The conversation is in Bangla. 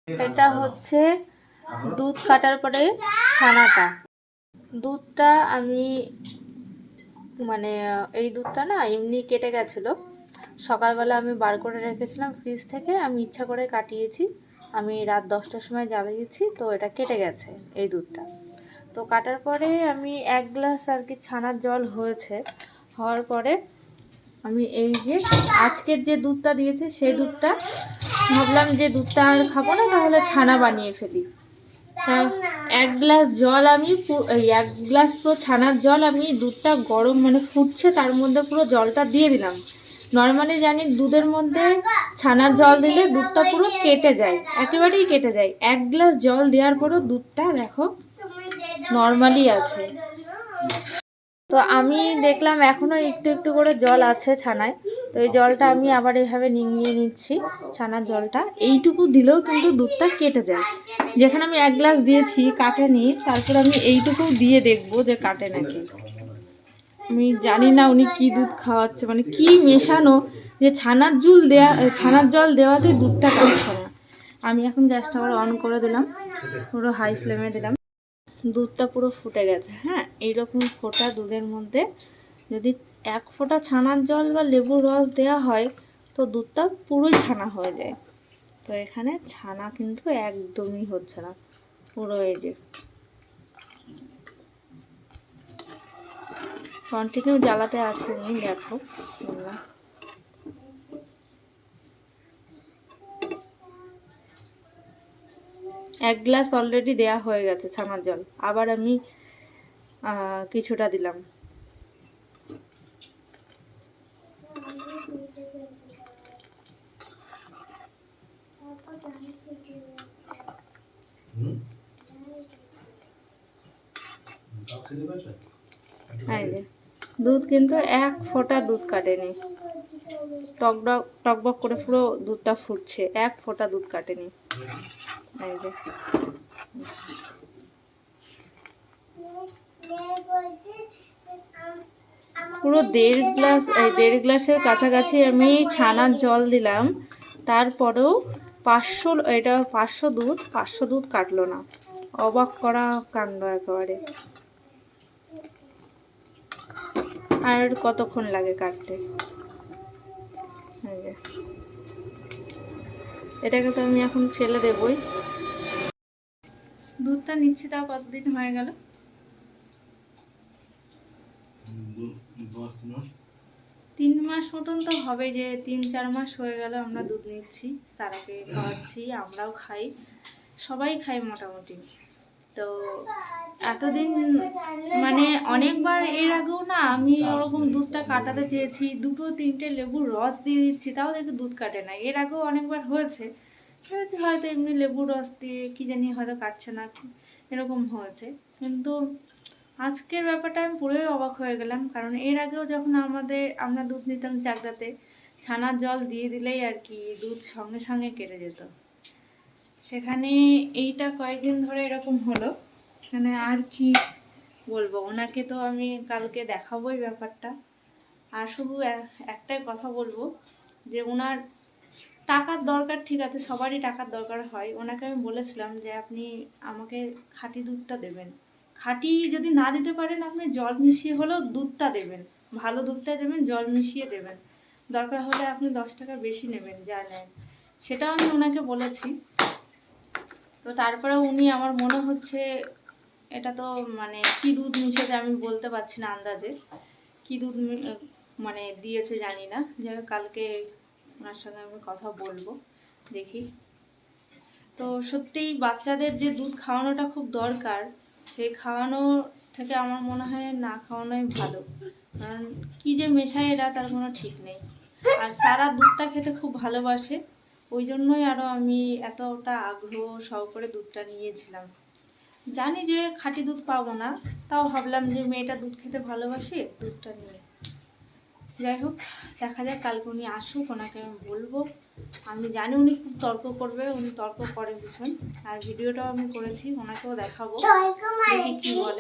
এটা হচ্ছে দুধ কাটার পরে ছানাটা। দুধটা আমি মানে এই দুধটা না এমনি কেটে গেছিলো, সকালবেলা আমি বার করে রেখেছিলাম ফ্রিজ থেকে, আমি ইচ্ছা করে কাটিয়েছি। আমি রাত 10টার সময় জ্বালিয়েছি, তো এটা কেটে গেছে এই দুধটা। তো কাটার পরে আমি 1 গ্লাস আর কি ছানার জল হয়েছে। হওয়ার পরে আমি এই যে আজকের যে দুধটা দিয়েছে সেই দুধটা ভাবলাম যে দুধটা আর খাবো না, তাহলে ছানা বানিয়ে ফেলি। তা 1 গ্লাস জল আমি 1 গ্লাস পুরো ছানার জল আমি দুধটা গরম মানে ফুটছে তার মধ্যে পুরো জলটা দিয়ে দিলাম। নর্মালি জানি দুধের মধ্যে ছানার জল দিলে দুধটা পুরো কেটে যায়, একেবারেই কেটে যায়। 1 গ্লাস জল দেওয়ার পরও দুধটা দেখো নর্মালি আছে। তো আমি দেখলাম এখনো একটু একটু করে জল আছে ছানায়, তো এই জলটা আমি আবার এইভাবে নিংড়িয়ে নিচ্ছি ছানার জলটা। এইটুকু দিলেও কিন্তু দুধটা কেটে যায়। যেখানে আমি 1 গ্লাস দিয়েছি কাটেনি, তারপর আমি এইটুকু দিয়ে দেখবো যে কাটে নাকি। আমি জানি না উনি কি দুধ খাওয়াচ্ছে, মানে কি মেশানো যে ছানার জল দেওয়াতে দুধটা কাটছে না। আমি এখন গ্যাসটা আবার অন করে দিলাম, পুরো হাই ফ্লেমে দিলাম। দুধটা পুরো ফুটে গেছে। হ্যাঁ, এইরকম ফোটা দুধের মধ্যে যদি 1 ফোঁটা ছানার জল বা লেবুর রস দেওয়া হয় তো দুধটা পুরোই ছানা হয়ে যায়। তো এখানে ছানা কিন্তু একদমই হচ্ছে না, পুরো এই যে কন্টিনিউ জ্বালাতে আছে উনি, দেখো। 1 গ্লাস অলরেডি দেয়া হয়ে গেছে ছানার জল, আবার আমি কিছুটা দিলাম। দুধ কিন্তু 1 ফোঁটা দুধ কাটেনি, টকবক করে পুরো দুধটা ফুটছে, 1 ফোঁটা দুধ কাটেনি। এই যে পুরো 1.5 গ্লাসের কাছাকাছি আমি ছানার জল দিলাম, তারপরেও 500 দুধ কাটলো না। অবাক করা কাণ্ড একেবারে। আর কতক্ষণ লাগে কাটতে? এটাকে তো আমি এখন ফেলে দেবই। দুধটা নিচ্ছি, তাও কতদিন হয়ে গেল? 3 মাস মতন তো হবে, যে 3-4 মাস হয়ে গেল আমরা দুধ নিচ্ছি, তারাকে খাওয়াচ্ছি, আমরাও খাই, সবাই খাই মোটামুটি। তো এতদিন মানে অনেকবার এর আগেও না আমি ওরকম দুধটা কাটাতে চেয়েছি, 2-3টে লেবুর রস দিয়ে দিচ্ছি, তাও দেখি দুধ কাটে না। এর আগেও অনেকবার হয়েছে হয়তো এমনি লেবুর রস দিয়ে কি জানি হয়তো কাটছে না, এরকম হয়েছে। কিন্তু আজকের ব্যাপারটা আমি পুরোই অবাক হয়ে গেলাম, কারণ এর আগেও যখন আমরা দুধ নিতাম চাকদাতে, ছানার জল দিয়ে দিলেই আর কি দুধ সঙ্গে সঙ্গে কেটে যেত। সেখানে এইটা কয়েকদিন ধরে এরকম হলো। মানে আর কি বলবো, ওনাকে তো আমি কালকে দেখাবোই ব্যাপারটা। আর শুধু একটাই কথা বলবো যে ওনার টাকার দরকার, ঠিক আছে, সবারই টাকার দরকার হয়। ওনাকে আমি বলেছিলাম যে আপনি আমাকে খাঁটি দুধটা দেবেন, খাঁটি যদি না দিতে পারেন আপনি জল মিশিয়ে হলেও দুধটা দেবেন, ভালো দুধটা দেবেন, জল মিশিয়ে দেবেন, দরকার হলে আপনি 10 টাকা বেশি নেবেন, যা নেন। সেটাও আমি ওনাকে বলেছি। তো তারপরে উনি, আমার মনে হচ্ছে এটা তো মানে কি দুধ মিশেছে আমি বলতে পারছি না, আন্দাজে কি দুধ মানে দিয়েছে জানি না। যাই হোক, কালকে ওনার সঙ্গে আমি কথা বলবো, দেখি। তো সত্যিই বাচ্চাদের যে দুধ খাওয়ানোটা খুব দরকার, সেই খাওয়ানো থেকে আমার মনে হয় না খাওয়ানোই ভালো, কারণ কি যে মেশায় এরা তার কোনো ঠিক নেই। আর সারা দুধটা খেতে খুব ভালোবাসে, ওই জন্যই আরও আমি এতটা আগ্রহ সহকারে দুধটা নিয়েছিলাম। জানি যে খাঁটি দুধ পাবো না, তাও ভাবলাম যে মেয়েটা দুধ খেতে ভালোবাসে, দুধটা নিয়ে। যাই হোক, দেখা যাক, কালকে উনি আসুক, ওনাকে আমি বলবো। আমি জানি উনি খুব তর্ক করবে, উনি তর্ক করে ভীষণ। আর ভিডিওটাও আমি করেছি, ওনাকেও দেখাবো, দেখি কী বলে।